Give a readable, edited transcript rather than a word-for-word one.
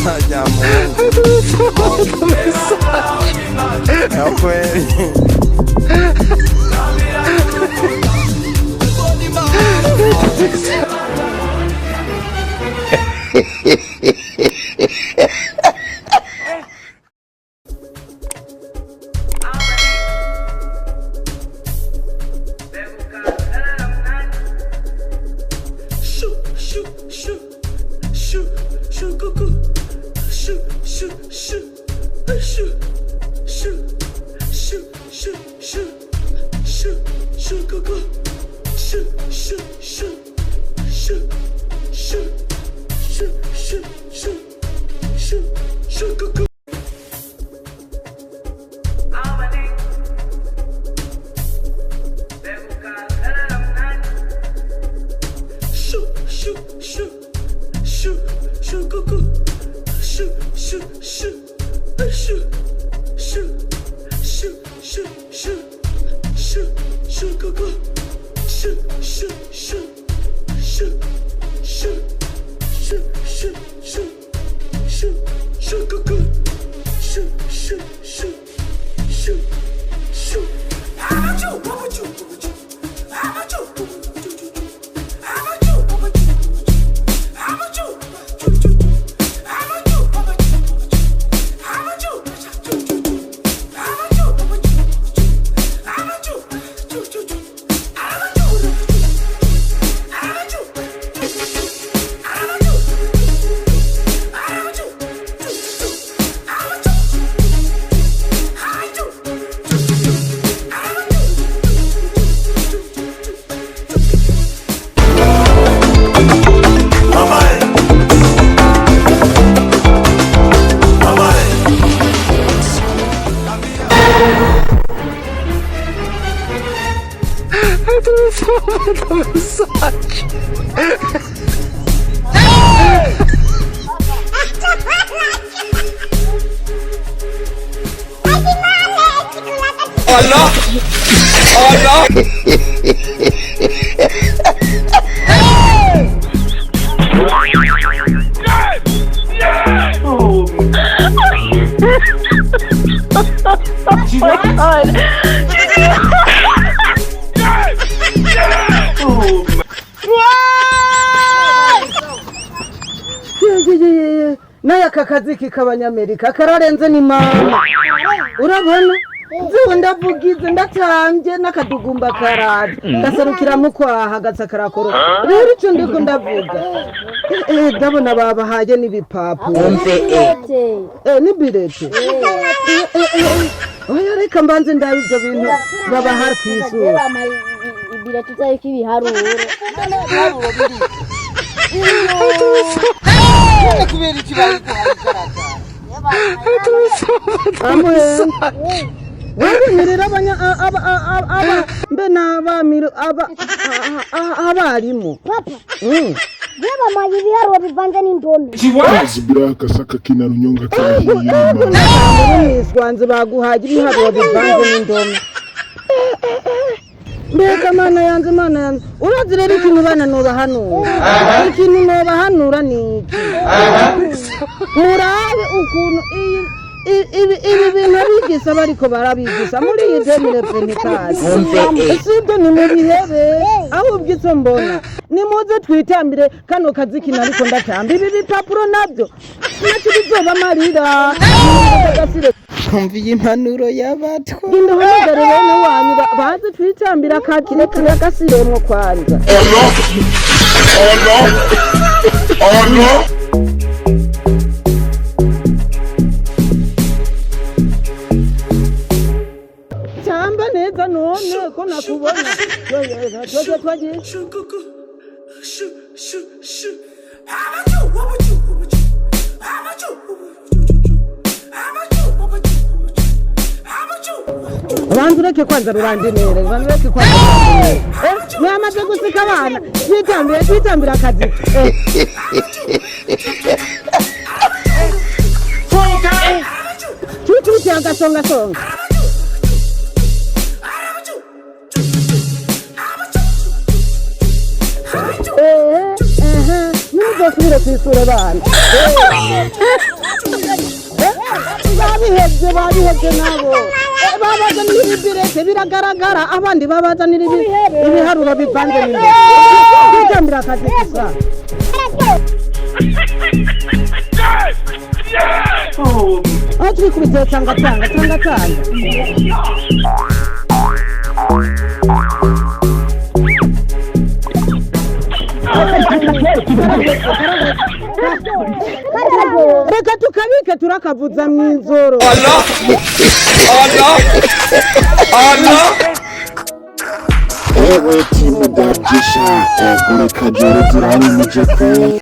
Saja Mungu. Ya kweli. Allah! Allah! Naya kakaziki k'abanyamerika kararenze ni mama urabona ziwe ndavugize ndatambye n'akadugumba karaje gaserukira mu kwaha gatsakarako rero ico ndiko ndavuga ndabona babahaye n'ibipapuro ni birete oya reka mbanze ndabe ivyo bintu babaha kw'isura ibirete cyangwa ibiharuro kubera ikibaye wemerera mbe n'abamiru abarimu papa yeba maji ibiharuro bivanze n'indome Zibiraka saka kina runyonga kahiye mwiswanze baguhaje ibiharuro bivanze n'indome mbega mana yanze urazi rero ikintu bana nobahanura ni iki murabe ukuntu ibi bintu abigisha bariko barabigisha muri iyi demire pentekasi sibyo ni mu bihebe ahubwo ico mbona nimuze twitambire kano kaziki nariko ndatamba ibi bipapuro navyo nacyo bizobamarira kumviye impanuro y'abatwa indohamagare bene wanyu baze twitambira kakire gasiremwo kwanza Allah Tamba neza none ko nakubona twagiye Banzureke kwanza rurandenere banzureke kwanza mwamaze gusika abana twitambira akazi tuti agasonga nimuzosubire kwisura bana babihebye nabo babazanira ibibirete biragaragara abandi babazanira ibiharuro bivanze n'imbere kwitambira akazi gusa aho turi kubitera cyangwa reka tukabike turakavuza mw'ijoro Allah ewe timu dabjisha egure kajoro zirani mije kwe